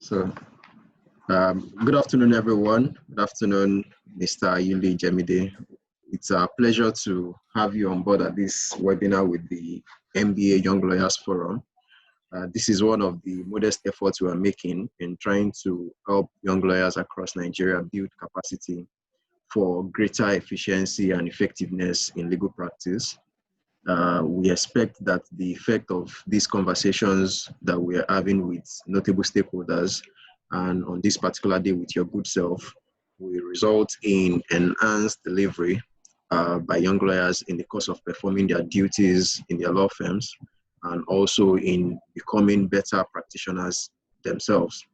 So, good afternoon, everyone. Good afternoon, Mr. Yuli Jemide. It's a pleasure to have you on board at this webinar with the MBA Young Lawyers Forum. This is one of the modest efforts we are making in trying to help young lawyers across Nigeria build capacity for greater efficiency and effectiveness in legal practice. We expect that the effect of these conversations that we are having with notable stakeholders and on this particular day with your good self will result in enhanced delivery by young lawyers in the course of performing their duties in their law firms and also in becoming better practitioners themselves.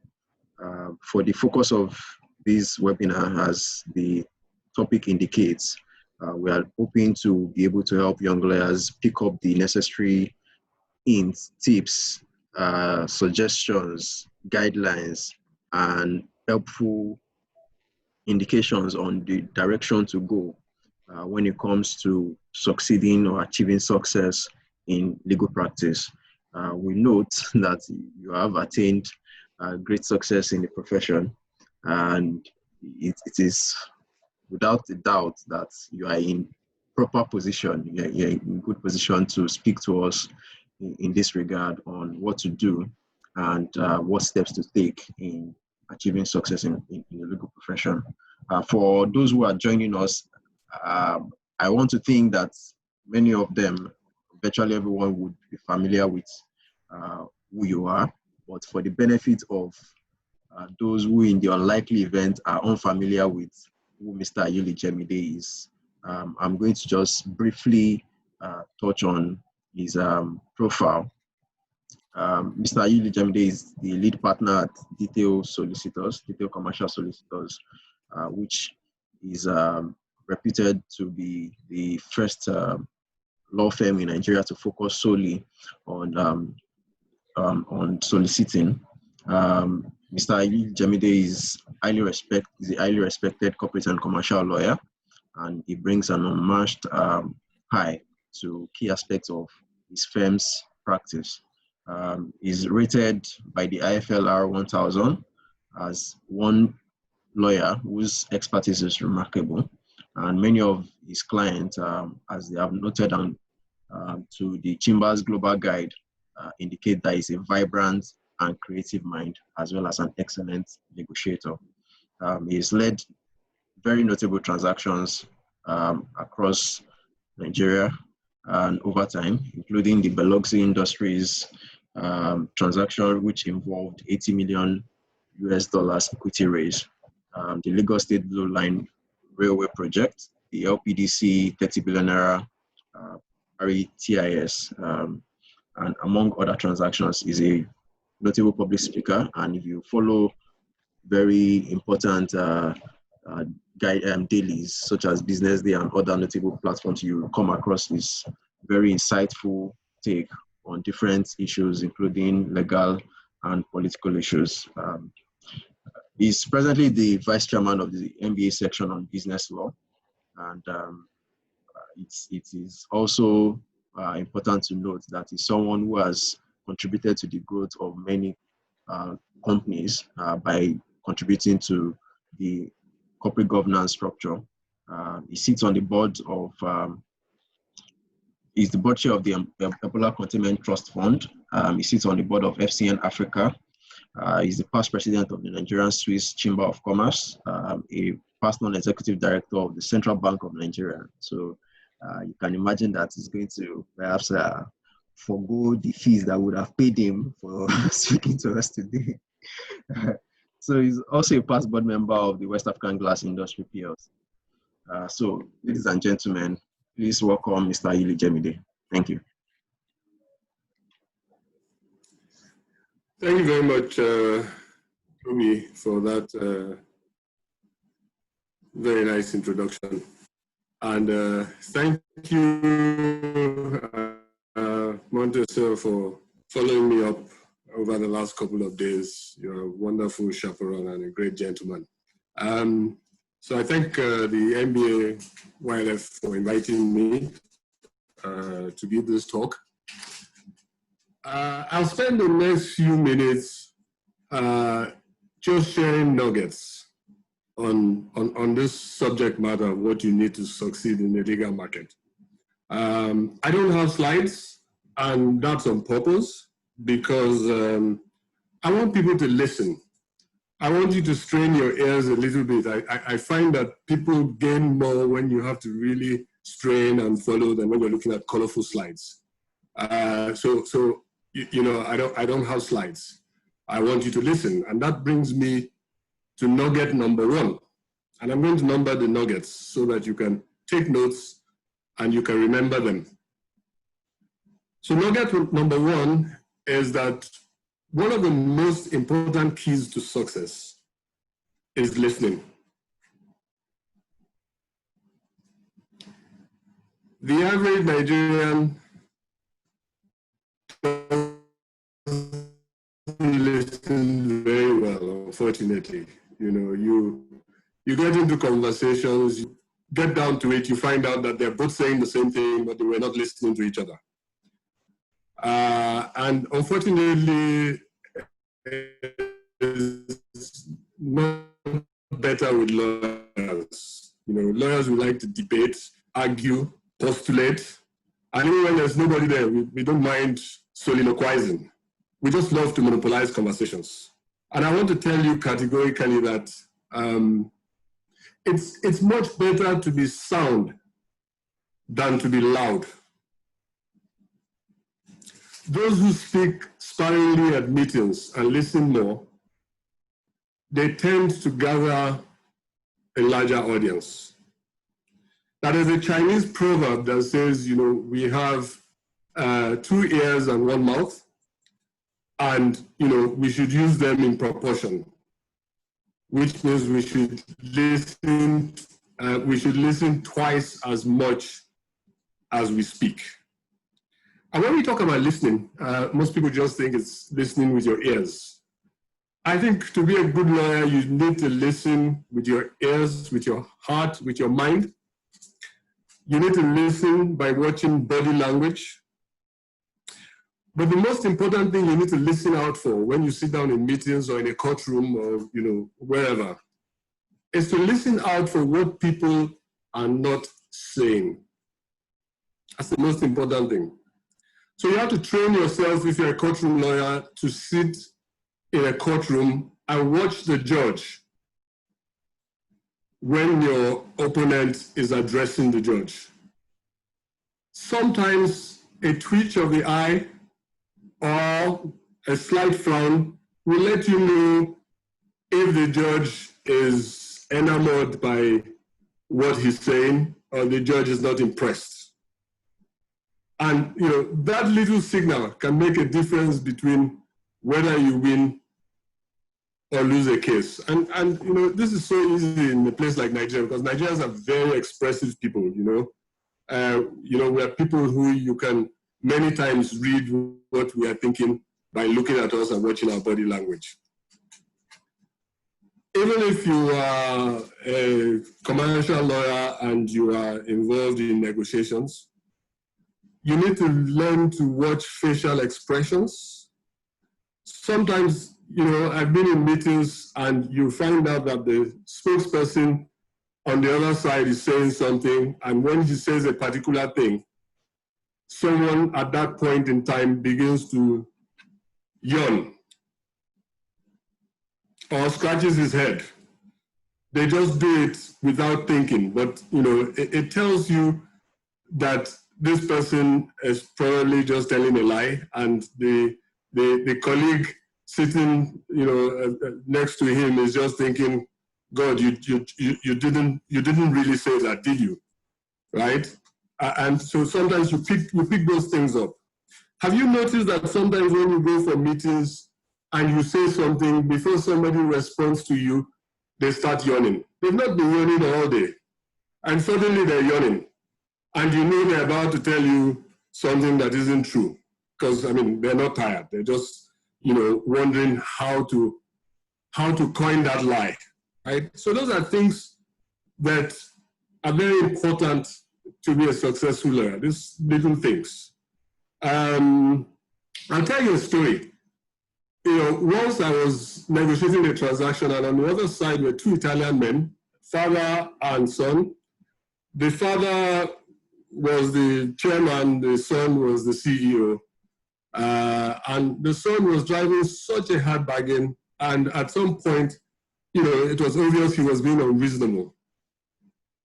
For the focus of this webinar, as the topic indicates, we are hoping to be able to help young lawyers pick up the necessary hints, tips, suggestions, guidelines, and helpful indications on the direction to go when it comes to succeeding or achieving success in legal practice. We note that you have attained great success in the profession, and it is without a doubt that you are in proper position, you're in good position to speak to us in this regard on what to do and what steps to take in achieving success in the legal profession. For those who are joining us, I want to think that many of them, virtually everyone, would be familiar with who you are, but for the benefit of those who in the unlikely event are unfamiliar with who Mr. Yuli Jemide is, I'm going to just briefly touch on his profile. Mr. Yuli Jemide is the lead partner at Detail Solicitors, Detail Commercial Solicitors, which is reputed to be the first law firm in Nigeria to focus solely on soliciting. Mr. Yuli Jemide is a highly respected corporate and commercial lawyer, and he brings an unmatched eye to key aspects of his firm's practice. He's rated by the IFLR 1000 as one lawyer whose expertise is remarkable, and many of his clients, as they have noted on to the Chambers Global Guide, indicate that he's a vibrant and creative mind, as well as an excellent negotiator. He's led very notable transactions across Nigeria and over time, including the Biloxi Industries transaction, which involved $80 million equity raise, the Lagos State Blue Line Railway project, the LPDC 30 billion naira RETIS, and among other transactions. Is a notable public speaker, and if you follow very important dailies such as Business Day and other notable platforms, you come across this very insightful take on different issues, including legal and political issues. He's presently the vice chairman of the MBA section on business law, and it is also important to note that he's someone who has contributed to the growth of many companies by contributing to the corporate governance structure. He sits on the board of, he's the board chair of the Ebola Containment Trust Fund. He sits on the board of FCN Africa. He's the past president of the Nigerian Swiss Chamber of Commerce, a past non-executive director of the Central Bank of Nigeria. So you can imagine that he's going to perhaps forgo the fees that would have paid him for speaking to us today. So he's also a past board member of the West African Glass Industry PLC. So ladies and gentlemen, please welcome Mr. Yuli Jemide. Thank you. Thank you very much, Rumi, for that very nice introduction. And thank you, Montesor, for following me up over the last couple of days. You're a wonderful chaperone and a great gentleman. So I thank the MBA YLF for inviting me to give this talk. I'll spend the next few minutes just sharing nuggets on this subject matter of what you need to succeed in the legal market. I don't have slides, and that's on purpose because I want people to listen. I want you to strain your ears a little bit. I find that people gain more when you have to really strain and follow than when you're looking at colorful slides. So you know, I don't have slides. I want you to listen, and that brings me to nugget number 1. And I'm going to number the nuggets so that you can take notes and you can remember them. So nugget number 1 is that one of the most important keys to success is listening. The average Nigerian doesn't listen very well, unfortunately. You know, you get into conversations, you get down to it, you find out that they're both saying the same thing, but they were not listening to each other. And unfortunately, it's not better with lawyers. You know, lawyers would like to debate, argue, postulate, and even when there's nobody there, we don't mind soliloquizing. We just love to monopolize conversations. And I want to tell you categorically that it's much better to be sound than to be loud. Those who speak sparingly at meetings and listen more, they tend to gather a larger audience. Now, there's a Chinese proverb that says, you know, we have 2 ears and 1 mouth, and, you know, we should use them in proportion, which means we should listen twice as much as we speak. And when we talk about listening, most people just think it's listening with your ears. I think to be a good lawyer, you need to listen with your ears, with your heart, with your mind. You need to listen by watching body language. But the most important thing you need to listen out for when you sit down in meetings or in a courtroom or, you know, wherever, is to listen out for what people are not saying. That's the most important thing. So you have to train yourself, if you're a courtroom lawyer, to sit in a courtroom and watch the judge when your opponent is addressing the judge. Sometimes a twitch of the eye or a slight frown will let you know if the judge is enamored by what he's saying or the judge is not impressed. And, you know, that little signal can make a difference between whether you win or lose a case. And you know, this is so easy in a place like Nigeria because Nigerians are very expressive people, you know. We are people who you can many times read what we are thinking by looking at us and watching our body language. Even if you are a commercial lawyer and you are involved in negotiations, you need to learn to watch facial expressions. Sometimes, you know, I've been in meetings and you find out that the spokesperson on the other side is saying something, and when he says a particular thing, someone at that point in time begins to yawn or scratches his head. They just do it without thinking, but, you know, it tells you that this person is probably just telling a lie, and the colleague sitting, you know, next to him is just thinking, God, you didn't really say that, did you? Right? And so sometimes you pick those things up. Have you noticed that sometimes when you go for meetings and you say something, before somebody responds to you, they start yawning? They've not been yawning all day, and suddenly they're yawning. And you know they're about to tell you something that isn't true. Because, I mean, they're not tired. They're just, you know, wondering how to coin that lie, right? So those are things that are very important to be a successful lawyer, these little things. I'll tell you a story. once I was negotiating the transaction, and on the other side were two Italian men, father and son. The father was the chairman, the son was the CEO. And the son was driving such a hard bargain. And at some point, it was obvious he was being unreasonable.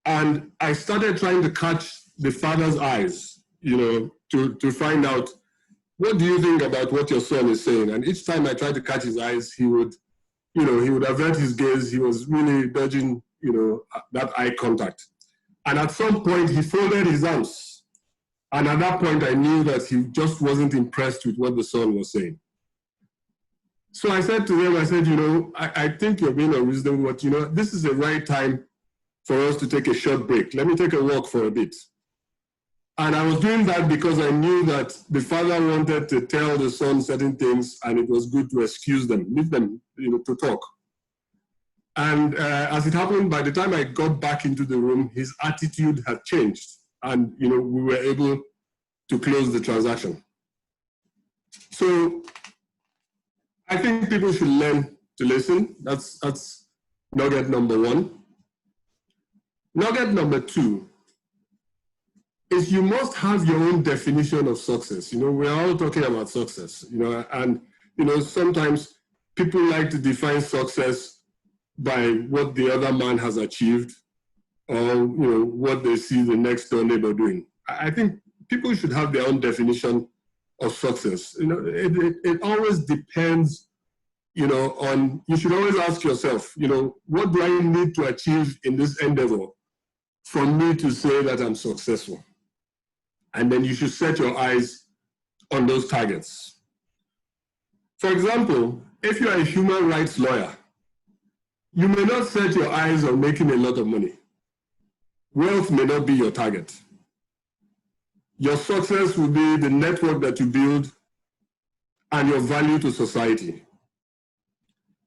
And I started trying to catch the father's eyes, to find out, what do you think about what your son is saying? And each time I tried to catch his eyes, he would avert his gaze. He was really dodging, that eye contact. And at some point, he folded his arms. And at that point, I knew that he just wasn't impressed with what the son was saying. So I said to them, I think you're being unreasonable, but this is the right time for us to take a short break. Let me take a walk for a bit. And I was doing that because I knew that the father wanted to tell the son certain things, and it was good to excuse them, leave them, to talk. And as it happened, by the time I got back into the room, his attitude had changed, and we were able to close the transaction. So I think people should learn to listen. That's nugget number one. Nugget number two is you must have your own definition of success. We're all talking about success, and sometimes people like to define success by what the other man has achieved, or what they see the next door neighbor doing. I think people should have their own definition of success. It always depends, on, you should always ask yourself, what do I need to achieve in this endeavor for me to say that I'm successful? And then you should set your eyes on those targets. For example, if you're a human rights lawyer, you may not set your eyes on making a lot of money. Wealth may not be your target. Your success will be the network that you build and your value to society.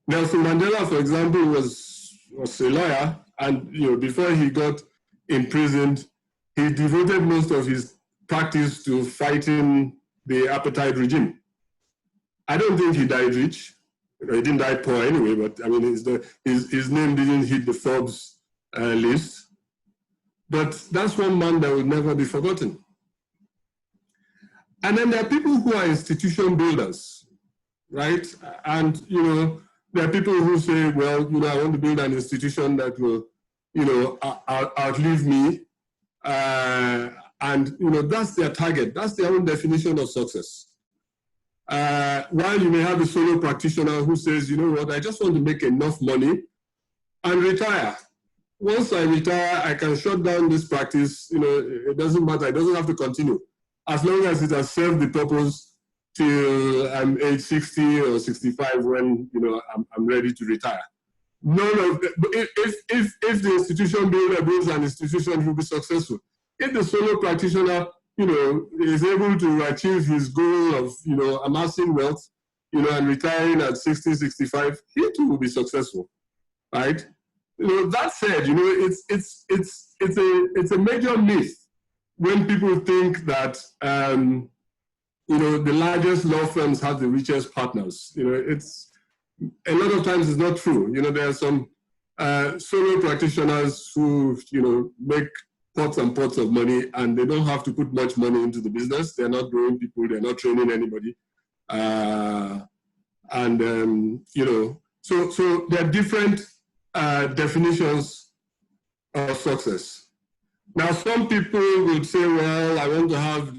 Nelson Mandela, for example, was a lawyer, and before he got imprisoned, he devoted most of his practice to fighting the apartheid regime. I don't think he died rich. He didn't die poor anyway, but I mean, his name didn't hit the Forbes list. But that's one man that will never be forgotten. And then there are people who are institution builders, right? And, there are people who say, well, I want to build an institution that will, outlive me. And, that's their target. That's their own definition of success. While you may have a solo practitioner who says, I just want to make enough money and retire. Once I retire, I can shut down this practice. It doesn't matter. It doesn't have to continue. As long as it has served the purpose till I'm age 60 or 65 when, I'm ready to retire. None of the, if the institution builder builds an institution, he'll be successful. If the solo practitioner, is able to achieve his goal of, amassing wealth, and retiring at 60, 65, he too will be successful, right? That said, it's a major myth when people think that, the largest law firms have the richest partners. It's a lot of times it's not true. There are some solo practitioners who, make pots and pots of money, and they don't have to put much money into the business. They're not growing people. They're not training anybody. So there are different definitions of success. Now, some people would say, well, I want to have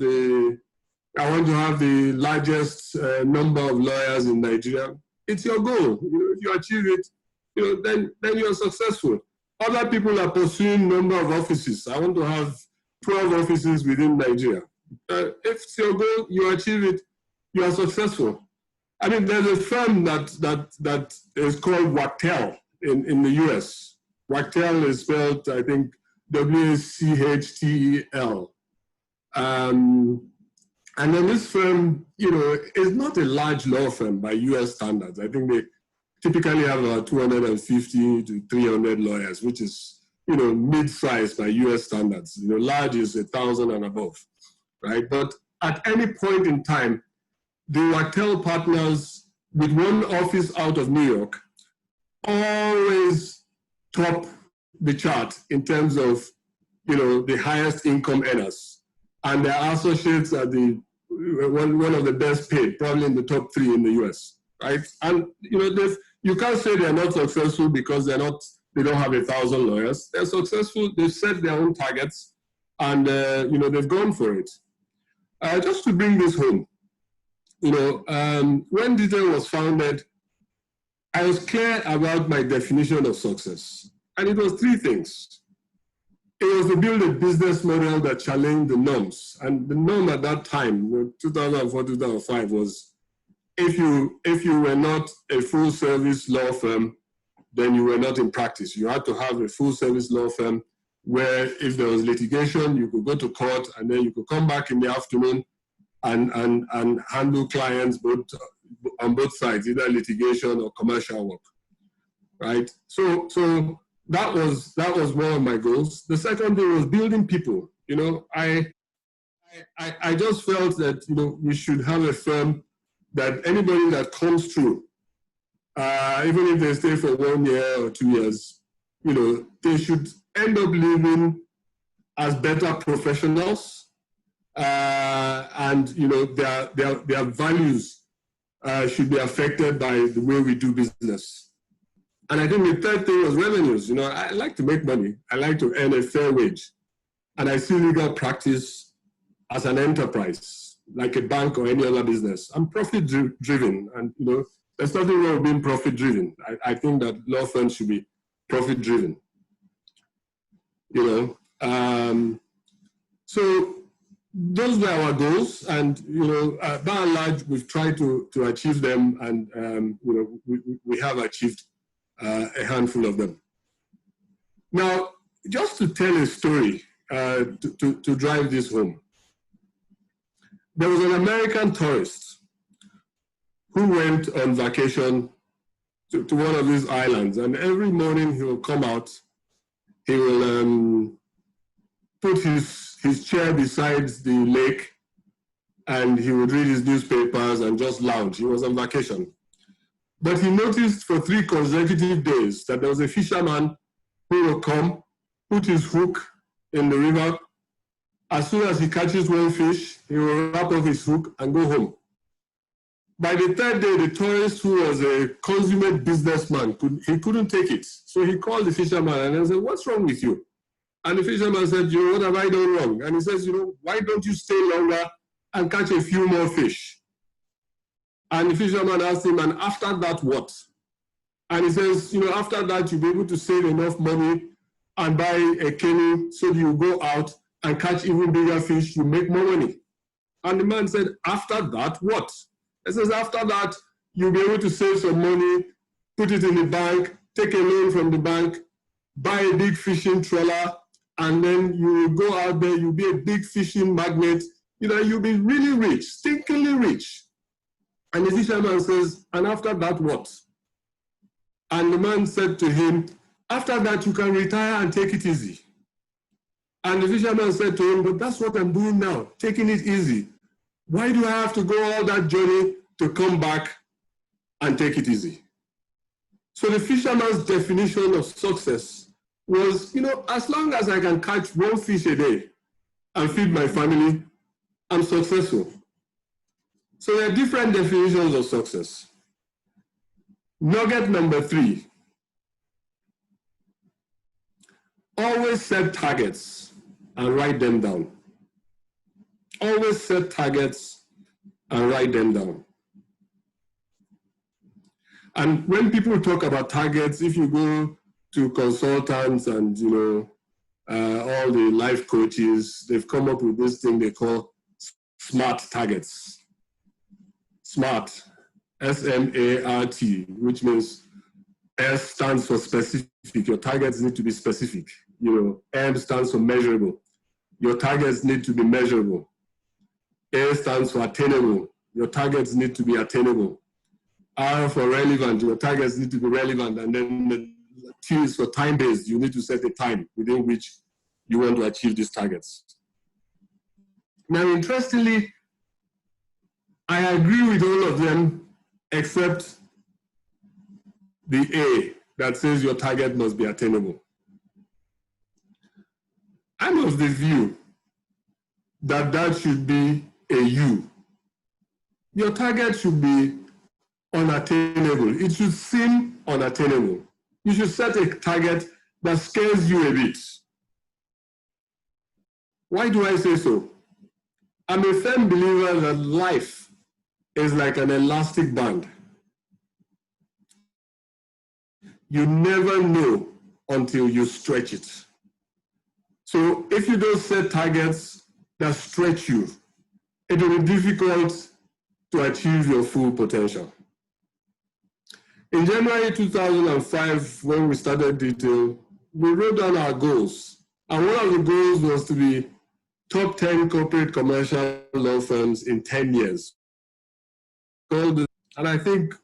the largest number of lawyers in Nigeria. It's your goal. If you achieve it, then you're successful. Other people are pursuing number of offices. I want to have 12 offices within Nigeria. If it's your goal, you achieve it, you are successful. I mean, there's a firm that is called Wachtel in the US. Wachtel is spelled, I think, W-C-H-T-E-L. And then this firm, is not a large law firm by US standards. I think they typically have about 250 to 300 lawyers, which is, mid-sized by US standards. Large is 1,000 and above, right? But at any point in time, the Wachtel partners with one office out of New York, always top the chart in terms of, the highest income earners. And their associates are one of the best paid, probably in the top 3 in the US, right? And, you can't say they're not successful because they don't have 1,000 lawyers. They're successful, they've set their own targets, and, they've gone for it. Just to bring this home, when Detail was founded, I was clear about my definition of success. And it was 3 things. It was to build a business model that challenged the norms. And the norm at that time, 2004, 2005, was if you were not a full-service law firm, then you were not in practice. You had to have a full-service law firm where if there was litigation, you could go to court and then you could come back in the afternoon and handle clients on both sides, either litigation or commercial work, right? So that was one of my goals. The second thing was building people. I just felt that we should have a firm that anybody that comes through, even if they stay for 1 year or 2 years, they should end up living as better professionals, and their values should be affected by the way we do business. And I think the third thing was revenues. I like to make money. I like to earn a fair wage. And I see legal practice as an enterprise, like a bank or any other business. I'm profit-driven, and there's nothing wrong with being profit-driven. I think that law firms should be profit-driven. So those were our goals, and by and large, we've tried to achieve them, and we have achieved a handful of them. Now, just to tell a story to drive this home, there was an American tourist who went on vacation to one of these islands, and every morning he will come out, he will put his chair beside the lake, and he would read his newspapers and just lounge. He was on vacation. But he noticed for 3 consecutive days that there was a fisherman who will come, put his hook in the river. As soon as he catches one fish, he will wrap off his hook and go home. By the 3rd day, the tourist, who was a consummate businessman, couldn't take it. So he called the fisherman and he said, "What's wrong with you?" And the fisherman said, "What have I done wrong?" And he says, "Why don't you stay longer and catch a few more fish?" And the fisherman asked him, "And after that, what?" And he says, "After that, you'll be able to save enough money and buy a canoe so you go out and catch even bigger fish, you make more money." And the man said, "After that, what?" He says, "After that, you'll be able to save some money, put it in the bank, take a loan from the bank, buy a big fishing trawler, and then you will go out there, you'll be a big fishing magnate, you'll be really rich, stinkingly rich." And the fisherman says, "And after that, what?" And the man said to him, "After that, you can retire and take it easy." And the fisherman said to him, "But that's what I'm doing now, taking it easy. Why do I have to go all that journey to come back and take it easy?" So the fisherman's definition of success was, as long as I can catch 1 fish a day and feed my family, I'm successful. So there are different definitions of success. Nugget number 3, always set targets and write them down. Always set targets and write them down. And when people talk about targets, if you go to consultants and all the life coaches, they've come up with this thing they call SMART targets. SMART, S-M-A-R-T, which means S stands for specific. Your targets need to be specific. M stands for measurable. Your targets need to be measurable. A stands for attainable. Your targets need to be attainable. R for relevant. Your targets need to be relevant. And then the T is for time-based. You need to set a time within which you want to achieve these targets. Now, interestingly, I agree with all of them except the A that says your target must be attainable. I'm of the view that that should be a U. Your target should be unattainable. It should seem unattainable. You should set a target that scares you a bit. Why do I say so? I'm a firm believer that life is like an elastic band. You never know until you stretch it. So if you don't set targets that stretch you, it will be difficult to achieve your full potential. In January 2005, when we started Detail, we wrote down our goals. And one of the goals was to be top 10 corporate commercial law firms in 10 years. And I think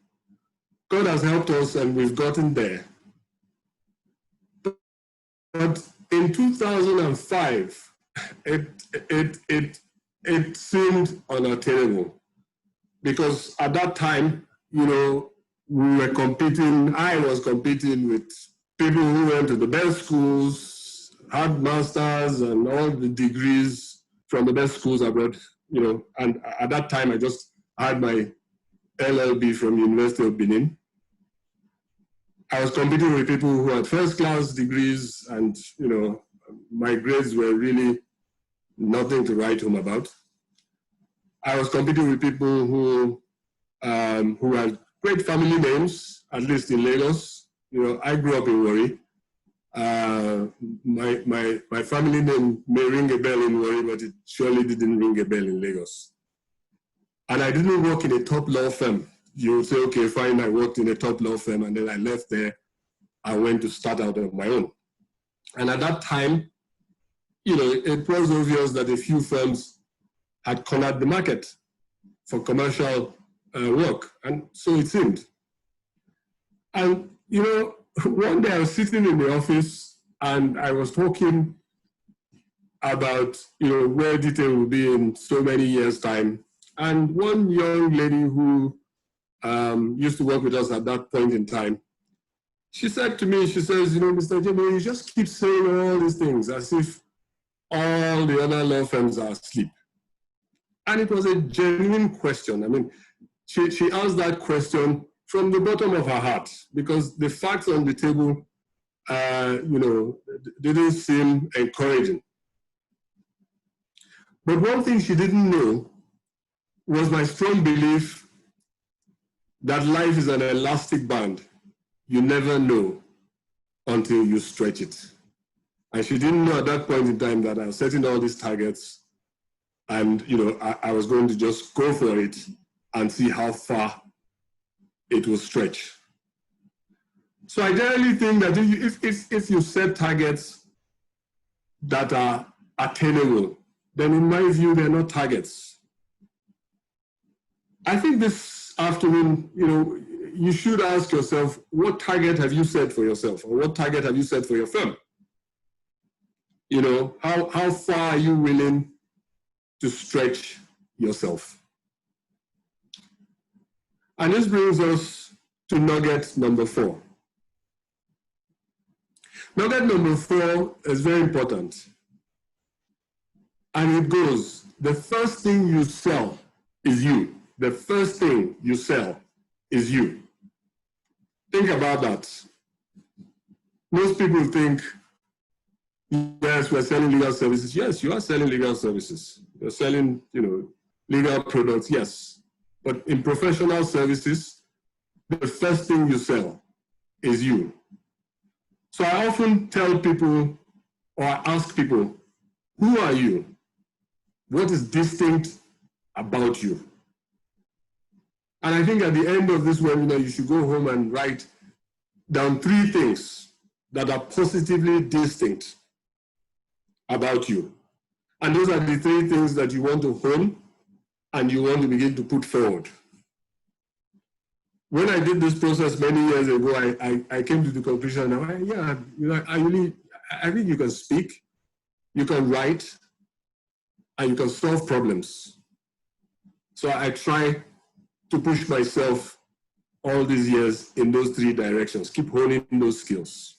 God has helped us and we've gotten there. But in 2005, it seemed unattainable because at that time, you know, we were competing, I was competing with people who went to the best schools, had masters and all the degrees from the best schools abroad, you know, and at that time I just had my LLB from University of Benin. I was competing with people who had first-class degrees and, you know, my grades were really nothing to write home about. I was competing with people who had great family names, at least in Lagos. You know, I grew up in Warri. My family name may ring a bell in Warri, but it surely didn't ring a bell in Lagos. And I didn't work in a top law firm. You would say, okay, fine, I worked in a top law firm, and then I left there. I went to start out on my own. And at that time, you know, it was obvious that a few firms had cornered the market for commercial work, and so it seemed. And, you know, one day I was sitting in the office and I was talking about, you know, where Detail will be in so many years' time. And one young lady who used to work with us at that point in time, she said to me, she says, you know, Mr. Jimmy, you just keep saying all these things as if all the other law firms are asleep. And it was a genuine question. I mean, she asked that question from the bottom of her heart because the facts on the table, you know, didn't seem encouraging. But one thing she didn't know was my strong belief that life is an elastic band. You never know until you stretch it. And she didn't know at that point in time that I was setting all these targets and, you know, I was going to just go for it and see how far it will stretch. So I generally think that if you set targets that are attainable, then in my view, they're not targets. I think this afternoon, you know, you should ask yourself, what target have you set for yourself? Or what target have you set for your firm? You know, how far are you willing to stretch yourself? And this brings us to nugget number 4. Nugget number 4 is very important. And it goes, the first thing you sell is you. The first thing you sell is you. Think about that. Most people think, yes, we're selling legal services. Yes, you are selling legal services. You're selling, you know, legal products, yes. But in professional services, the first thing you sell is you. So I often tell people, or I ask people, who are you? What is distinct about you? And I think at the end of this webinar, you should go home and write down 3 things that are positively distinct about you. And those are the 3 things that you want to hone and you want to begin to put forward. When I did this process many years ago, I came to the conclusion, yeah, you know, I think you can speak, you can write, and you can solve problems. So I try to push myself all these years in those 3 directions. Keep honing those skills.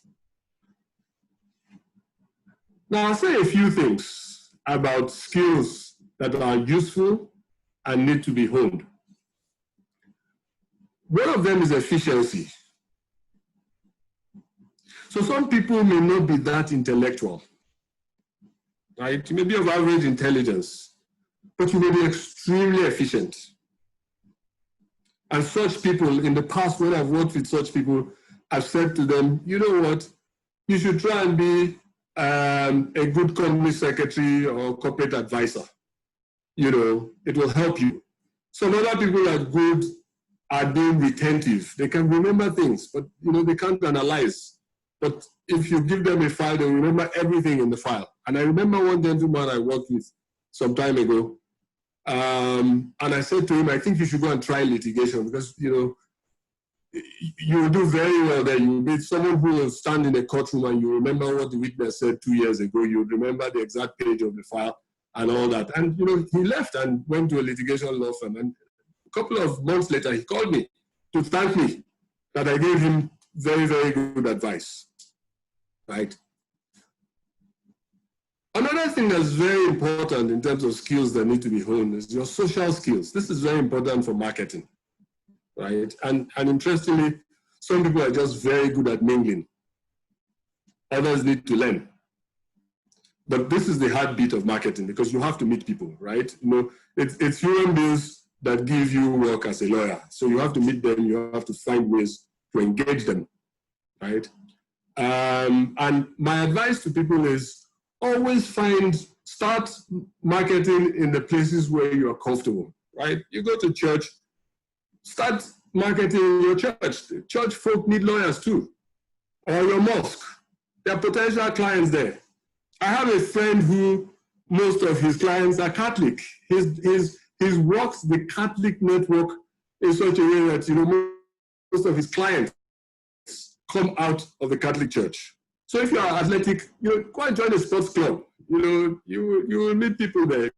Now, I'll say a few things about skills that are useful and need to be honed. One of them is efficiency. So some people may not be that intellectual, right? You may be of average intelligence, but you may be extremely efficient. And such people, in the past when I've worked with such people, I've said to them, you know what, you should try and be a good company secretary or corporate advisor. You know, it will help you. Some other people are good at being retentive. They can remember things, but you know, they can't analyze. But if you give them a file, they remember everything in the file. And I remember one gentleman I worked with some time ago, and I said to him, I think you should go and try litigation because, you know, you will do very well there. You will be someone who will stand in a courtroom and you remember what the witness said 2 years ago. You remember the exact page of the file and all that. And, you know, he left and went to a litigation law firm. And a couple of months later, he called me to thank me that I gave him very, very good advice, right? Another thing that's very important in terms of skills that need to be honed is your social skills. This is very important for marketing, right? And interestingly, some people are just very good at mingling. Others need to learn. But this is the heartbeat of marketing because you have to meet people, right? You know, it's human beings that give you work as a lawyer. So you have to meet them, you have to find ways to engage them, right? And my advice to people is always start marketing in the places where you are comfortable, right? You go to church, start marketing your church. Church folk need lawyers too, or your mosque. There are potential clients there. I have a friend who most of his clients are Catholic. He works the Catholic network in such a way that, you know, most of his clients come out of the Catholic Church. So if you are athletic, you know, go and join a sports club. You know, you will meet people there.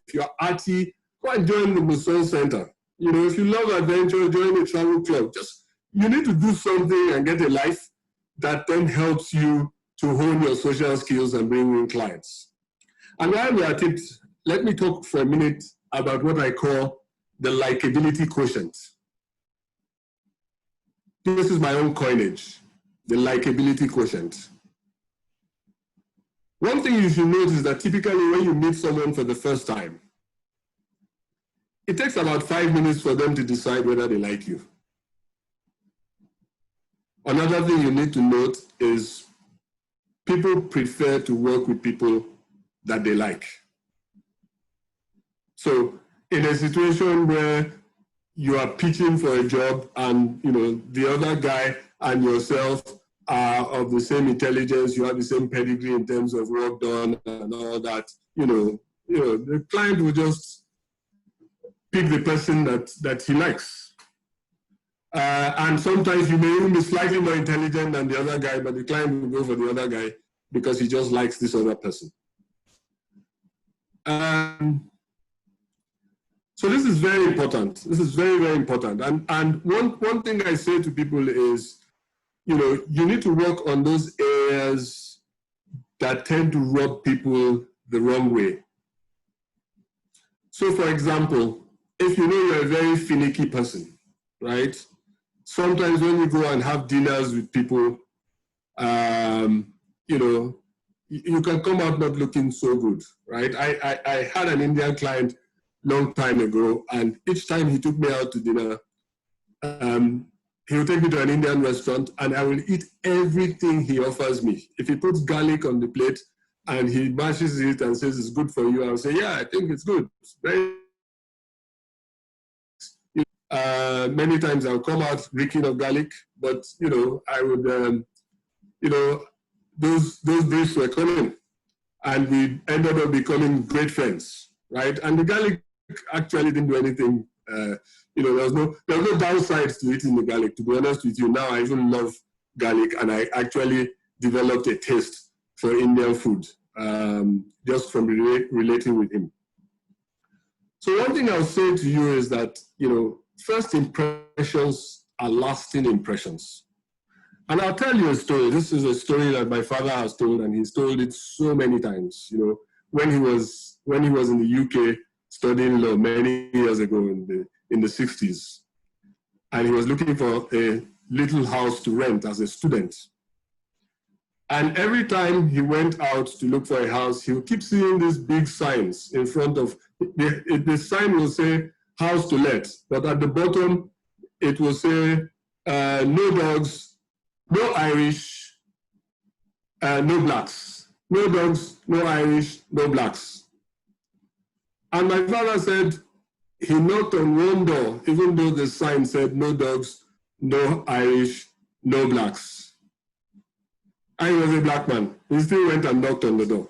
If you are arty, go and join the Muson Center. You know, if you love adventure, join a travel club. Just, you need to do something and get a life that then helps you to hone your social skills and bring in clients. And while we are at it, let me talk for a minute about what I call the likability quotient. This is my own coinage, the likability quotient. One thing you should notice is that typically when you meet someone for the first time, it takes about 5 minutes for them to decide whether they like you. Another thing you need to note is people prefer to work with people that they like. So in a situation where you are pitching for a job and, you know, the other guy and yourself are of the same intelligence, you have the same pedigree in terms of work done and all that, you know, the client will just pick the person that he likes. And sometimes you may even be slightly more intelligent than the other guy, but the client will go for the other guy because he just likes this other person. So this is very important. This is very, very important. And one thing I say to people is, you know, you need to work on those areas that tend to rub people the wrong way. So for example, if you know you're a very finicky person, right? Sometimes when you go and have dinners with people, you know, you can come out not looking so good, right? I had an Indian client long time ago, and each time he took me out to dinner, he will take me to an Indian restaurant and I will eat everything he offers me. If he puts garlic on the plate and he mashes it and says it's good for you, I will say, yeah, I think it's good. It's very many times I'll come out reeking of garlic, but, you know, I would, you know, those days were coming and we ended up becoming great friends, right? And the garlic actually didn't do anything. You know, there was no downsides to eating the garlic. To be honest with you, now I even love garlic and I actually developed a taste for Indian food just from relating with him. So one thing I'll say to you is that, you know, first impressions are lasting impressions. And I'll tell you a story. This is a story that my father has told, and he's told it so many times. You know, when he was in the UK studying law many years ago in the 60s, and he was looking for a little house to rent as a student. And every time he went out to look for a house, he would keep seeing these big signs in front of, the sign will say house to let, but at the bottom, it will say no dogs, no Irish, no blacks. No dogs, no Irish, no blacks. And my father said he knocked on one door, even though the sign said no dogs, no Irish, no blacks. I was a black man. He still went and knocked on the door.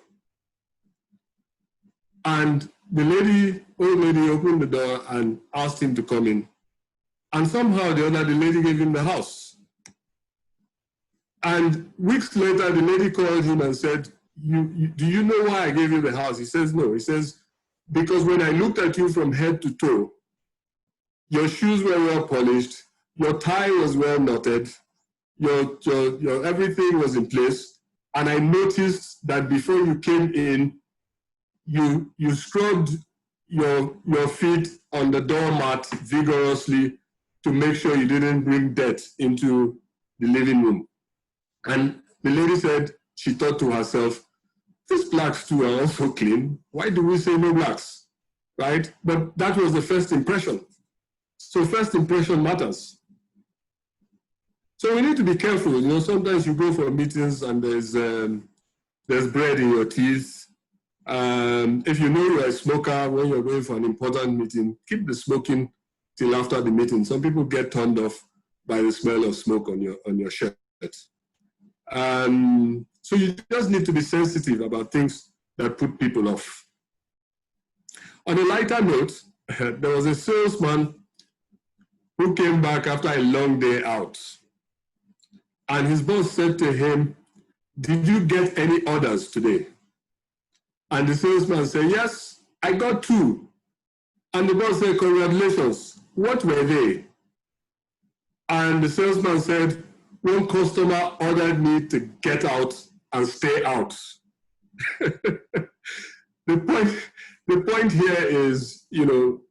And the old lady opened the door and asked him to come in. And somehow or the other, the lady gave him the house. And weeks later, the lady called him and said, do you know why I gave you the house? He says, no. He says, because when I looked at you from head to toe, your shoes were well polished, your tie was well knotted, your everything was in place. And I noticed that before you came in, you scrubbed your feet on the doormat vigorously to make sure you didn't bring dirt into the living room. And the lady said, she thought to herself, these blacks too are also clean. Why do we say no blacks, right? But that was the first impression. So first impression matters. So we need to be careful. You know, sometimes you go for meetings and there's bread in your teeth. If you know you're a smoker, when you're going for an important meeting, keep the smoking till after the meeting. Some people get turned off by the smell of smoke on your shirt. So you just need to be sensitive about things that put people off. On a lighter note, there was a salesman who came back after a long day out. And his boss said to him, did you get any orders today? And the salesman said, yes, I got 2. And the boss said, congratulations. What were they? And the salesman said, one customer ordered me to get out and stay out. The point here is, you know,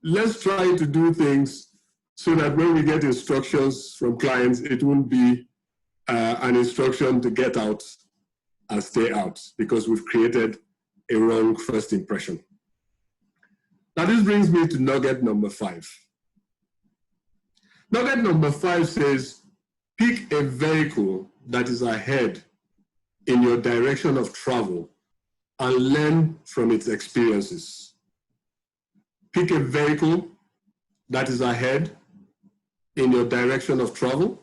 let's try to do things so that when we get instructions from clients, it won't be an instruction to get out and stay out, because we've created a wrong first impression. Now this brings me to nugget number 5. Nugget number 5 says, pick a vehicle that is ahead in your direction of travel and learn from its experiences. Pick a vehicle that is ahead in your direction of travel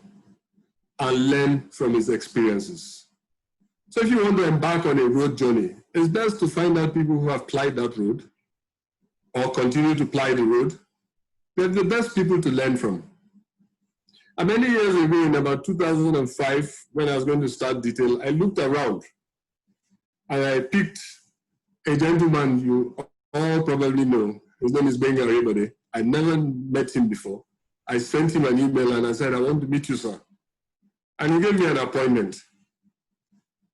and learn from its experiences. So if you want to embark on a road journey, it's best to find out people who have plied that road or continue to ply the road. They're the best people to learn from. And many years ago, in about 2005, when I was going to start detail, I looked around and I picked a gentleman you all probably know. His name is Benga Rebode. I never met him before. I sent him an email and I said, I want to meet you, sir. And he gave me an appointment.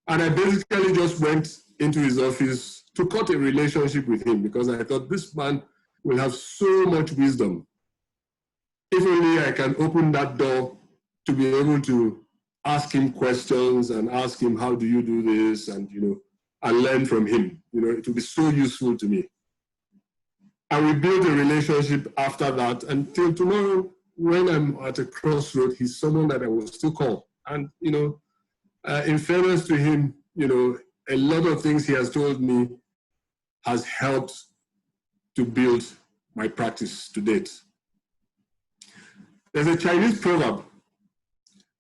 And I basically just went into his office to cut a relationship with him, because I thought this man will have so much wisdom. If only I can open that door to be able to ask him questions and ask him, how do you do this? And, you know, and learn from him. You know, it will be so useful to me. And we built a relationship after that until tomorrow, when I'm at a crossroad, he's someone that I will still call. And, you know, in fairness to him, you know, a lot of things he has told me has helped to build my practice to date. There's a Chinese proverb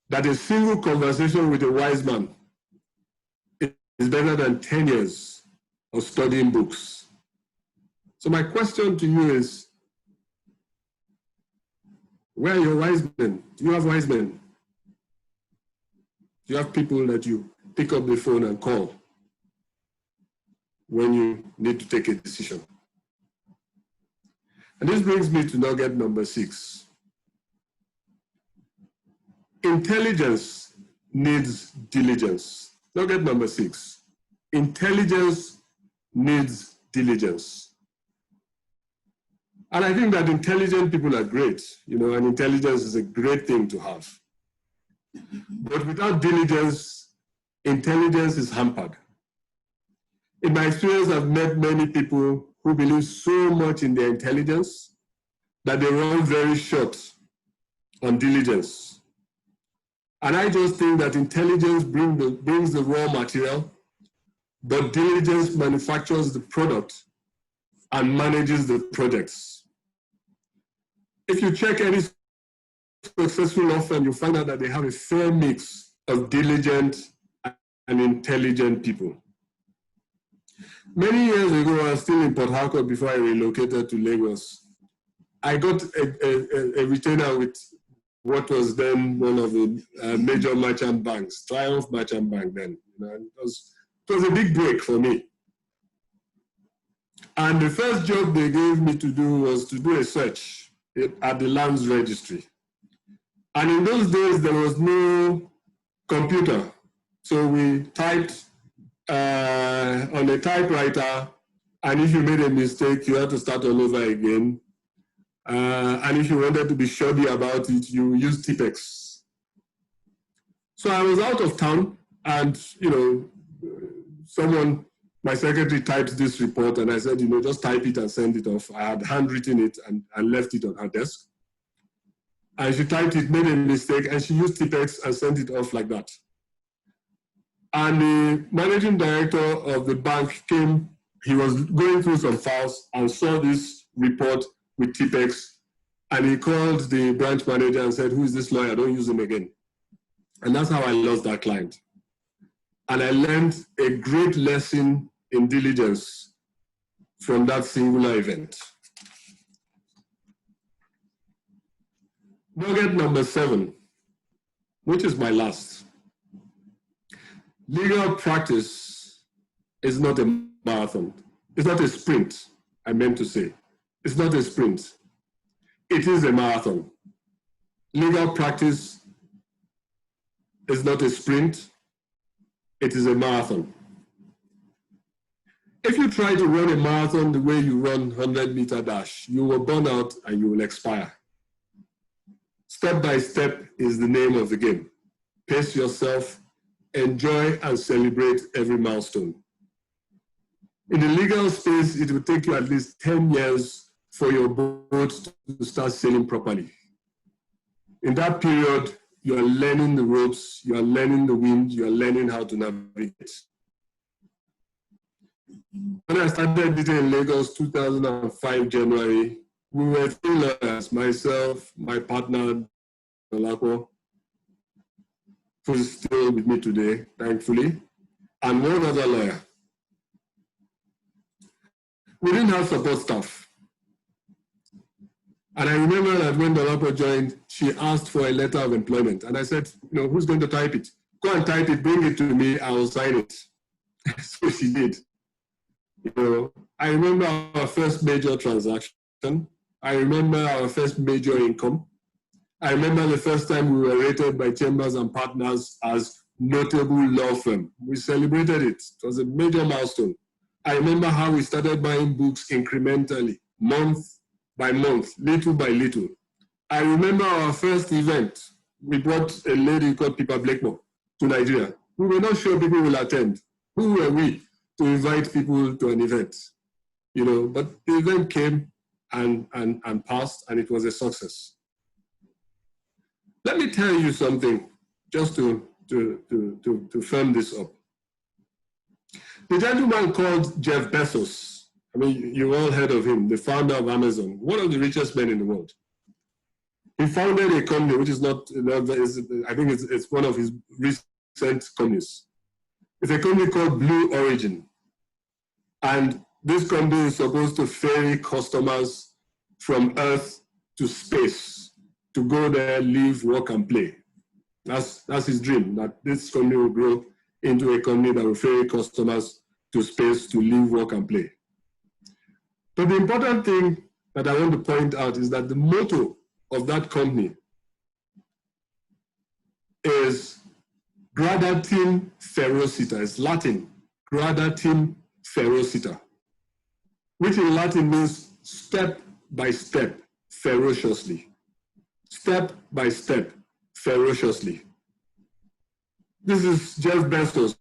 that a single conversation with a wise man is better than 10 years of studying books. So my question to you is, where are your wise men? Do you have wise men? Do you have people that you pick up the phone and call when you need to take a decision? And this brings me to nugget number 6. Intelligence needs diligence. Nugget number 6. Intelligence needs diligence. And I think that intelligent people are great, and intelligence is a great thing to have. But without diligence, intelligence is hampered. In my experience, I've met many people who believe so much in their intelligence that they run very short on diligence. And I just think that intelligence brings the raw material, but diligence manufactures the product and manages the projects. If you check any successful law firm, you find out that they have a fair mix of diligent and intelligent people. Many years ago, I was still in Port Harcourt before I relocated to Lagos. I got a retainer with what was then one of the major merchant banks, Triumph Merchant Bank then. It was a big break for me. And the first job they gave me to do was to do a search at the lands registry. And in those days, there was no computer. So we typed on a typewriter, and if you made a mistake, you had to start all over again. And if you wanted to be shoddy about it, you used Tipex. So I was out of town, and my secretary typed this report, and I said, just type it and send it off. I had handwritten it and left it on her desk. And she typed it, made a mistake, and she used Tipex and sent it off like that. And the managing director of the bank came, he was going through some files and saw this report with Tipex, and he called the branch manager and said, "Who is this lawyer? Don't use him again." And that's how I lost that client. And I learned a great lesson in diligence from that singular event. Nugget number 7, which is my last. Legal practice is not a marathon. It's not a sprint, I meant to say. It's not a sprint. It is a marathon. Legal practice is not a sprint. It is a marathon. If you try to run a marathon the way you run 100-meter dash, you will burn out and you will expire. Step by step is the name of the game. Pace yourself, enjoy and celebrate every milestone. In the legal space, it will take you at least 10 years for your boat to start sailing properly. In that period, you are learning the ropes, you are learning the wind, you are learning how to navigate. When I started it in Lagos, 2005 January, we were 3 lawyers, myself, my partner, Dolapo, who is still with me today, thankfully, and one other lawyer. We didn't have support staff. And I remember that when Dolapo joined, she asked for a letter of employment. And I said, who's going to type it? Go and type it, bring it to me, I will sign it. So she did. I remember our first major transaction. I remember our first major income. I remember the first time we were rated by Chambers and Partners as notable law firm. We celebrated it. It was a major milestone. I remember how we started buying books incrementally, month by month, little by little. I remember our first event. We brought a lady called Pippa Blakemore to Nigeria. We were not sure people will attend. Who were we to invite people to an event? But the event came and passed, and it was a success. Let me tell you something, just to firm this up. The gentleman called Jeff Bezos, you all heard of him, the founder of Amazon, one of the richest men in the world. He founded a company, which is not, I think it's one of his recent companies. It's a company called Blue Origin. And this company is supposed to ferry customers from Earth to space, to go there, live, work, and play. That's his dream, that this company will grow into a company that will ferry customers to space to live, work, and play. But the important thing that I want to point out is that the motto of that company is gradatim ferociter. It's Latin, gradatim ferociter, which in Latin means step by step, ferociously. Step by step, ferociously. This is Jeff Bezos,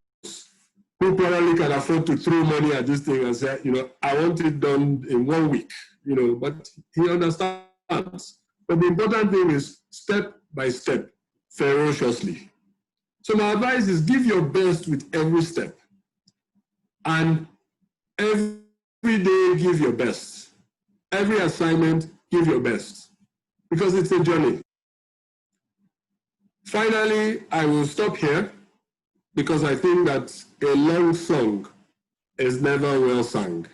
who probably can afford to throw money at this thing and say, I want it done in 1 week, but he understands. But the important thing is step by step, ferociously. So my advice is give your best with every step. And every day, give your best. Every assignment, give your best. Because it's a journey. Finally, I will stop here because I think that a long song is never well sung.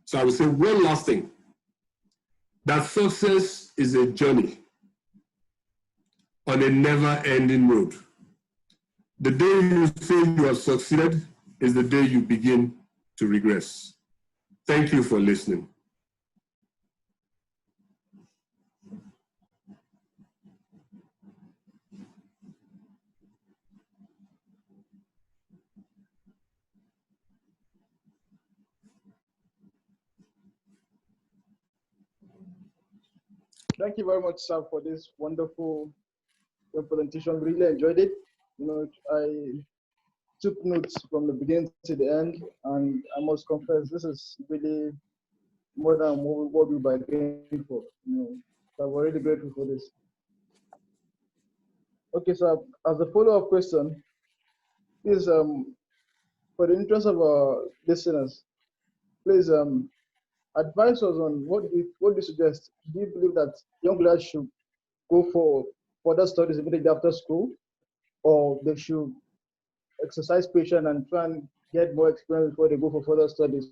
So I will say one last thing, that success is a journey on a never-ending road. The day you say you have succeeded is the day you begin to regress. Thank you for listening. Thank you very much, sir, for this wonderful presentation. Really enjoyed it. I took notes from the beginning to the end, and I must confess, this is really more than what we bargained for. So I'm really grateful for this. Okay, so as a follow-up question, please, for the interest of our listeners, please advise us on what do you suggest? Do you believe that young leaders should go for further studies immediately after school, or they should exercise patience and try and get more experience before they go for further studies?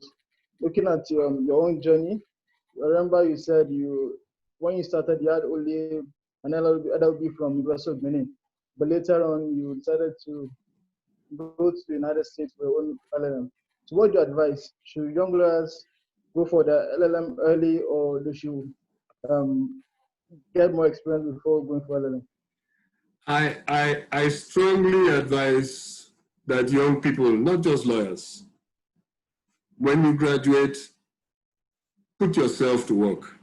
Looking at your own journey, I remember you said when you started you had only an LLB from University of Benin, but later on you decided to go to the United States for your own LLM. So what do you advise? Should young lawyers go for the LLM early, or they should get more experience before going for LLM? I strongly advise that young people, not just lawyers, when you graduate, put yourself to work.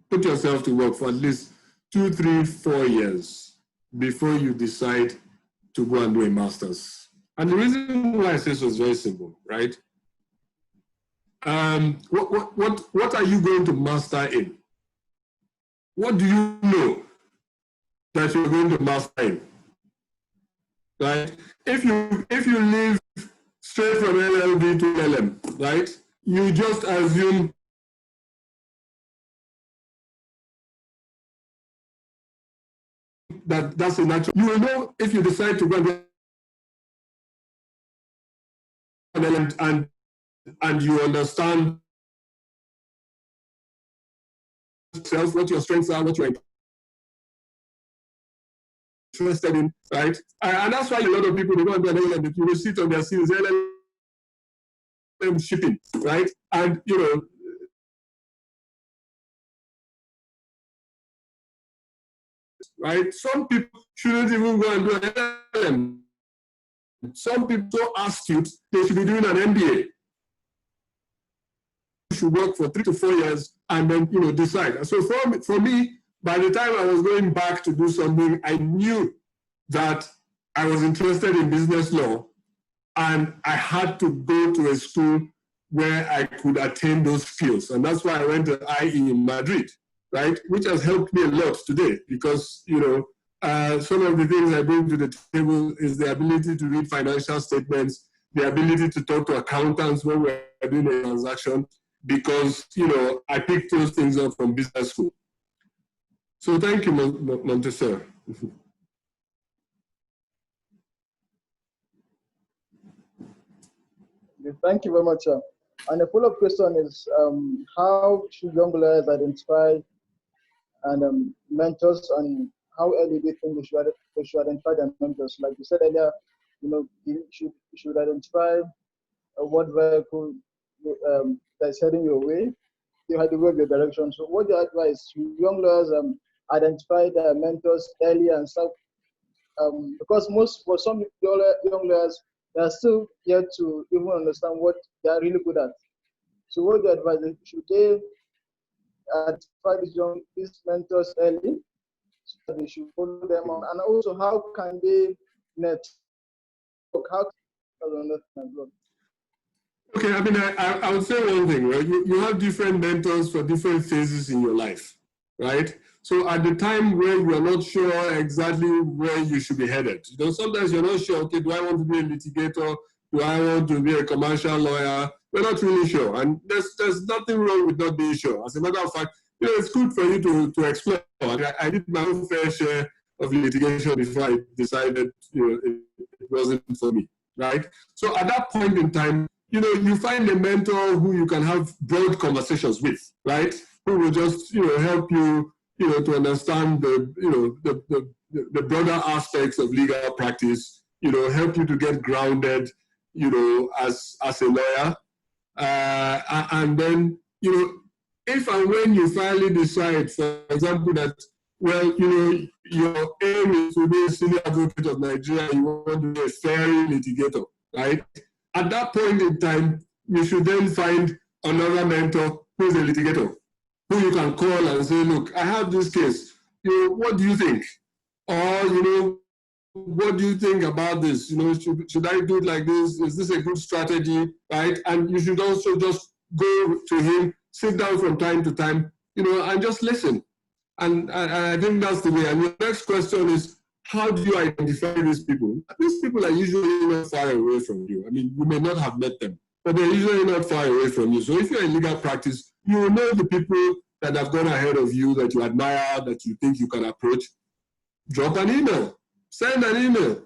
Put yourself to work for at least 2, 3, 4 years before you decide to go and do a master's. And the reason why I say so is very simple, right? What are you going to master in? What do you know that you're going to master in? Right? If you live straight from LLB to LM, right? You just assume that's a natural. You will know if you decide to go and you understand what your strengths are, what you're interested in, right? And that's why a lot of people, they go and do an LLM, you will sit on their seats, LLM shipping, right? And, right? Some people shouldn't even go and do an LLM. Some people so astute, they should be doing an MBA. You should work for 3 to 4 years and then, decide. So for me, by the time I was going back to do something, I knew that I was interested in business law, and I had to go to a school where I could attain those skills. And that's why I went to IE in Madrid, right? Which has helped me a lot today because, some of the things I bring to the table is the ability to read financial statements, the ability to talk to accountants when we're doing a transaction, because, I picked those things up from business school. So thank you, Montessor. Thank you very much, sir. And the follow-up question is, how should young lawyers identify and mentors, and how early do you think they should identify their mentors? Like you said earlier, you should identify what vehicle that's heading your way, you have to go your direction. So what do you advise to young lawyers identify their mentors early and stuff. Because for some young lawyers, they are still yet to even understand what they are really good at. So what do you advise them? Should they identify these mentors early, so that they should follow them on? And also, how can they network? How can they network? Okay, I mean, I would say one thing, right? You have different mentors for different phases in your life, right? So at the time where you're not sure exactly where you should be headed, sometimes you're not sure, okay, do I want to be a litigator? Do I want to be a commercial lawyer? We're not really sure. And there's nothing wrong with not being sure. As a matter of fact, it's good for you to explore. I did my own fair share of litigation before I decided, it wasn't for me, right? So at that point in time, you find a mentor who you can have broad conversations with, right? Who will just, help you, to understand the broader aspects of legal practice, help you to get grounded, as a lawyer. And then, if and when you finally decide, for example, that, well, your aim is to be a senior advocate of Nigeria, you want to be a fair litigator, right? At that point in time, you should then find another mentor who is a litigator, who you can call and say, look, I have this case. What do you think? Or, what do you think about this? Should I do it like this? Is this a good strategy, right? And you should also just go to him, sit down from time to time, and just listen. And I think that's the way. And your next question is, how do you identify these people? These people are usually not far away from you. I mean, you may not have met them, but they're usually not far away from you. So if you're in legal practice, you will know the people that have gone ahead of you, that you admire, that you think you can approach. Drop an email, send an email,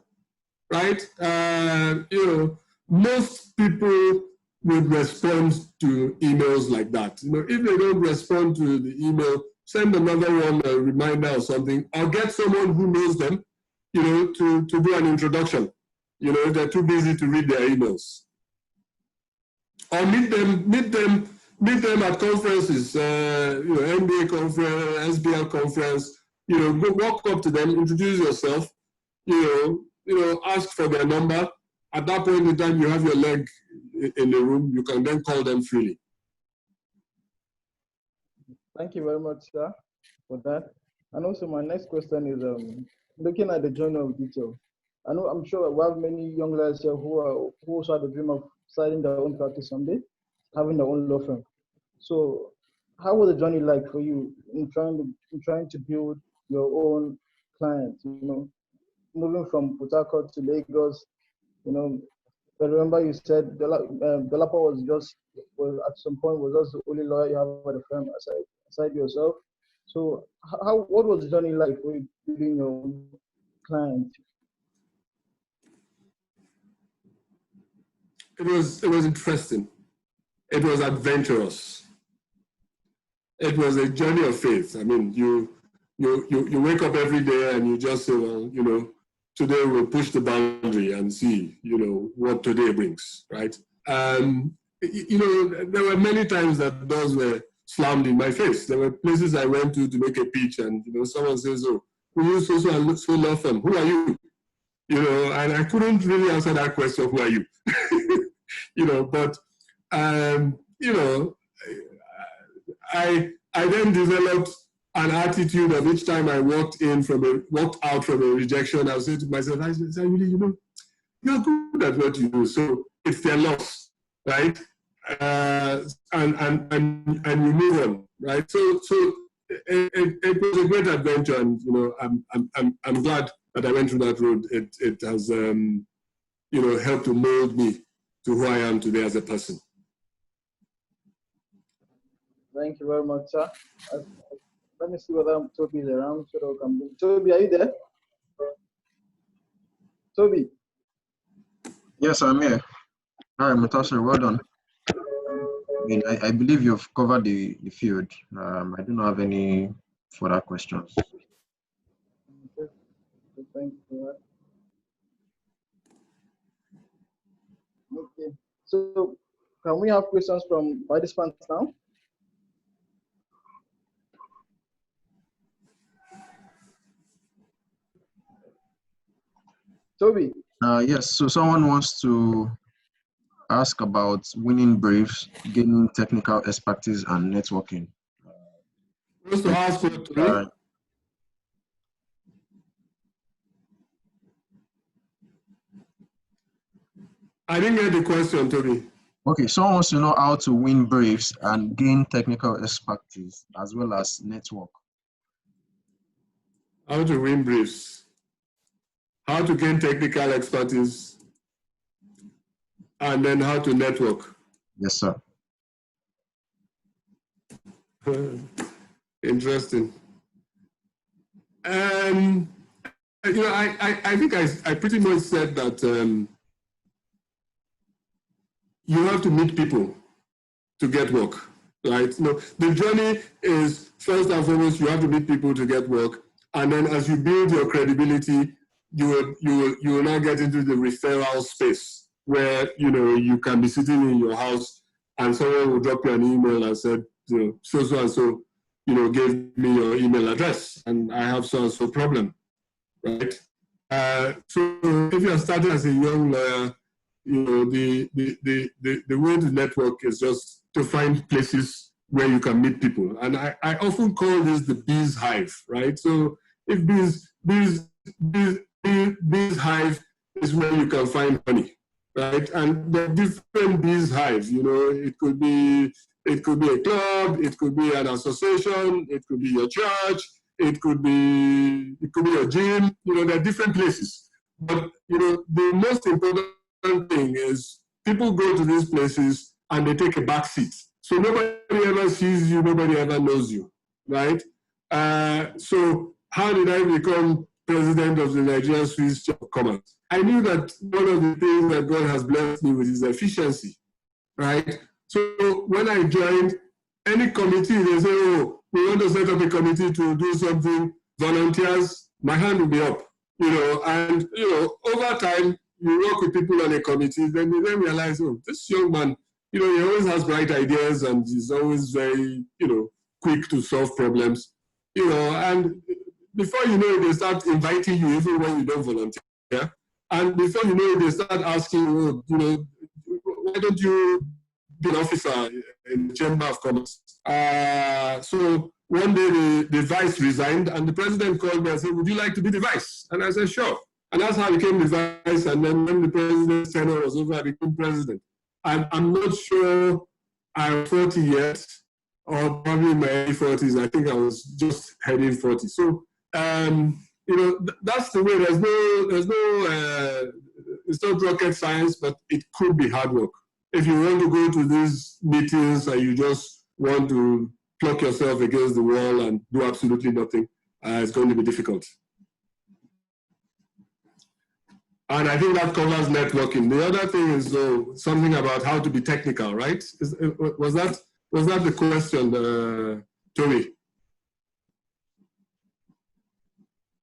right? Most people would respond to emails like that. If they don't respond to the email, send another one, a reminder or something, or get someone who knows them, to do an introduction. If they're too busy to read their emails. Or meet them at conferences, NBA conference, SBL conference, go walk up to them, introduce yourself, ask for their number. At that point in time, you have your leg in the room, you can then call them freely. Thank you very much, sir, for that. And also my next question is looking at the journey of detail. I'm sure we have many young lawyers here who also have the dream of starting their own practice someday, having their own law firm. So how was the journey like for you in trying to build your own clients, moving from Port Harcourt to Lagos, I remember you said Dolapo was at some point just the only lawyer you have at the firm aside yourself. So what was the journey like for you building your own client? It was interesting. It was adventurous. It was a journey of faith. I mean, you wake up every day and you just say, well, today we'll push the boundary and see, what today brings, right? There were many times that doors were slammed in my face. There were places I went to make a pitch, and someone says, "Oh, who you so and so law firm? Who are you?" And I couldn't really answer that question. Who are you? But I then developed an attitude of each time I walked out from a rejection, I would say to myself, I really, you're good at what you do, so it's their loss, right? And you move on, right? So it was a great adventure, and I'm glad that I went through that road. It has helped to mold me to who I am today as a person. Thank you very much, sir. Let me see whether Toby is around. Toby, are you there? Toby? Yes, I'm here. All right, Mutasir, well done. I believe you've covered the field. I do not have any further questions. Thank you for that. Okay, so can we have questions from participants now? Toby. Yes, so someone wants to ask about winning briefs, gaining technical expertise, and networking. Wants to ask what, Uh, I didn't get the question, Toby. Okay, someone wants to know how to win briefs and gain technical expertise as well as network. How to win briefs, how to gain technical expertise, and then how to network. Yes, sir. Interesting. You know, I think I pretty much said that you have to meet people to get work, right? You know, the journey is first and foremost, you have to meet people to get work. And then as you build your credibility, you will now get into the referral space where, you know, you can be sitting in your house and someone will drop you an email and said, you know, so and so, you know, gave me your email address and I have so and so problem, right? So if you're starting as a young lawyer, you know, the way to network is just to find places where you can meet people. And I often call this the bees hive, right? So if bees hive is where you can find honey, right? And the different bees hive, you know, it could be a club, it could be an association, it could be your church, it could be your gym, you know, there are different places. But, you know, the most important thing is people go to these places and they take a back seat. So nobody ever sees you, nobody ever knows you, right? So how did I become president of the Nigerian Swiss Chamber of Commerce? I knew that one of the things that God has blessed me with is efficiency, right? So when I joined any committee, they say, oh, we want to set up a committee to do something, volunteers, my hand will be up, you know, and, you know, over time, you work with people on a committee, then you then realize, oh, this young man, you know, he always has bright ideas and he's always very, you know, quick to solve problems, you know, and before you know it, they start inviting you even when you don't volunteer. And before you know it, they start asking, oh, you know, why don't you be an officer in the Chamber of Commerce? So one day the vice resigned and the president called me and said, would you like to be the vice? And I said, sure. And that's how I became the vice. And then when the president's tenure was over, I became president. I'm not sure I'm 40 yet, or probably in my early 40s. I think I was just heading 40. So, you know, that's the way. There's no, it's not rocket science, but it could be hard work. If you want to go to these meetings and you just want to pluck yourself against the wall and do absolutely nothing, it's going to be difficult. And I think that covers networking. The other thing is something about how to be technical, right? Was that the question, Tony?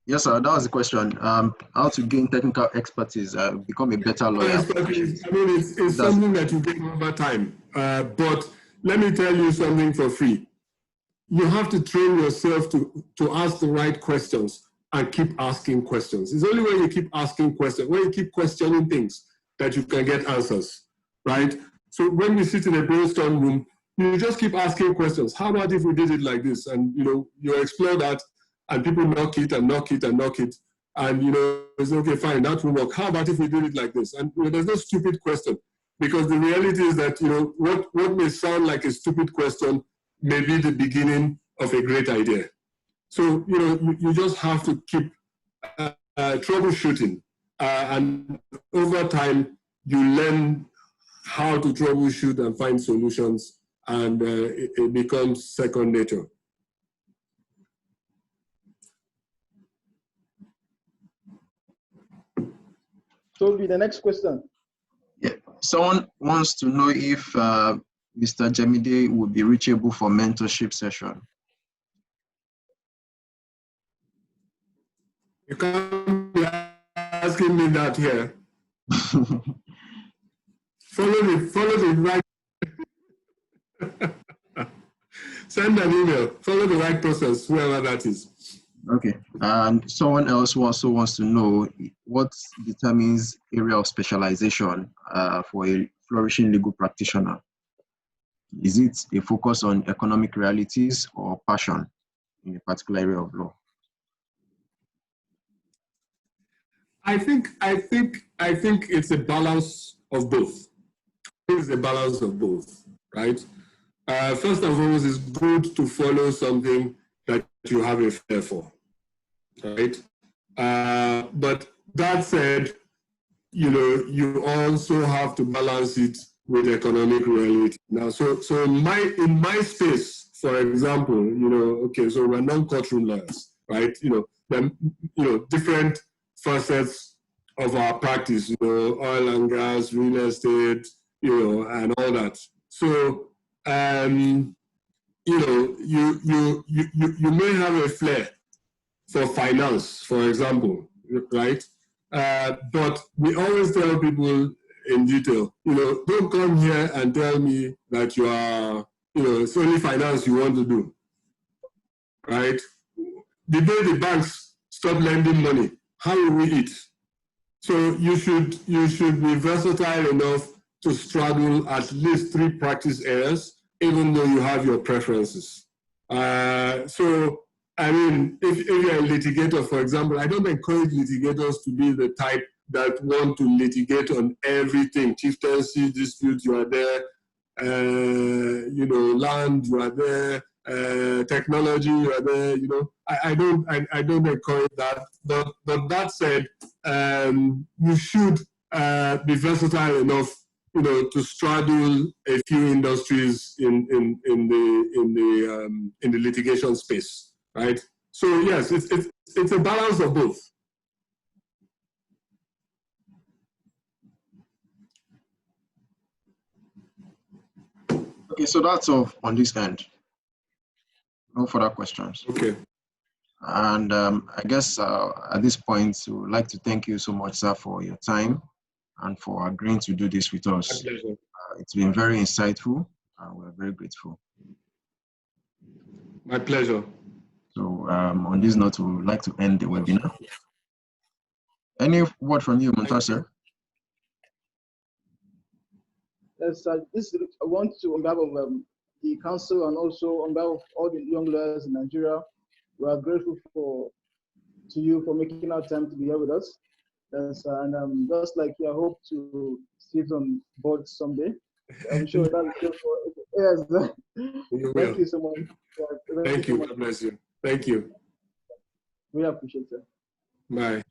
Yes, sir. That was the question. How to gain technical expertise, become a better lawyer. I mean, it's something that you gain over time. But let me tell you something for free. You have to train yourself to ask the right questions and keep asking questions. It's only when you keep asking questions, when you keep questioning things, that you can get answers, right? So when we sit in a brainstorm room, you just keep asking questions. How about if we did it like this? And, you know, you explore that, and people knock it and knock it and knock it. And, you know, it's okay, fine, that will work. How about if we did it like this? And, you know, there's no stupid question, because the reality is that, you know, what may sound like a stupid question may be the beginning of a great idea. So, you know, you just have to keep troubleshooting. And over time, you learn how to troubleshoot and find solutions, and it becomes second nature. Toby, the next question. Yeah. Someone wants to know if Mr. Jemide would be reachable for mentorship session. You can't be asking me that here. Follow the right. Send an email. Follow the right process, whoever that is. Okay. And someone else also wants to know what determines area of specialization for a flourishing legal practitioner. Is it a focus on economic realities or passion in a particular area of law? I think it's a balance of both. It's a balance of both, right? First and foremost, it's good to follow something that you have a flair for, right? But that said, you also have to balance it with economic reality. Now, so in my space, for example, okay, so we're non-courtroom lawyers, right? Then, different facets of our practice, oil and gas, real estate, and all that. So, you may have a flair for finance, for example, right? But we always tell people in detail, don't come here and tell me that you are, it's only finance you want to do, right? The day the banks stop lending money, how will we eat? So you should be versatile enough to straddle at least 3 practice areas, even though you have your preferences. So, I mean, if you're a litigator, for example, I don't encourage litigators to be the type that want to litigate on everything. Chieftaincy dispute, you are there. Land, you are there. Technology, you are there. I don't encourage that. But that said, you should be versatile enough, to straddle a few industries in the litigation space, right? So yes, it's a balance of both. Okay, so that's all on this end. No further questions. Okay. And I guess at this point, we would like to thank you so much, sir, for your time and for agreeing to do this with us. My pleasure. It's been very insightful, and we're very grateful. My pleasure. So on this note, we would like to end the webinar. Any word from you, Montasser? Yes, I want to, on behalf of the council and also on behalf of all the young lawyers in Nigeria, we are grateful to you for making our time to be here with us. Yes, and just like you, I hope to sit on board someday. I'm sure that's good for yes. Thank you so much. Thank you. God bless you. Thank you. We appreciate it. Bye.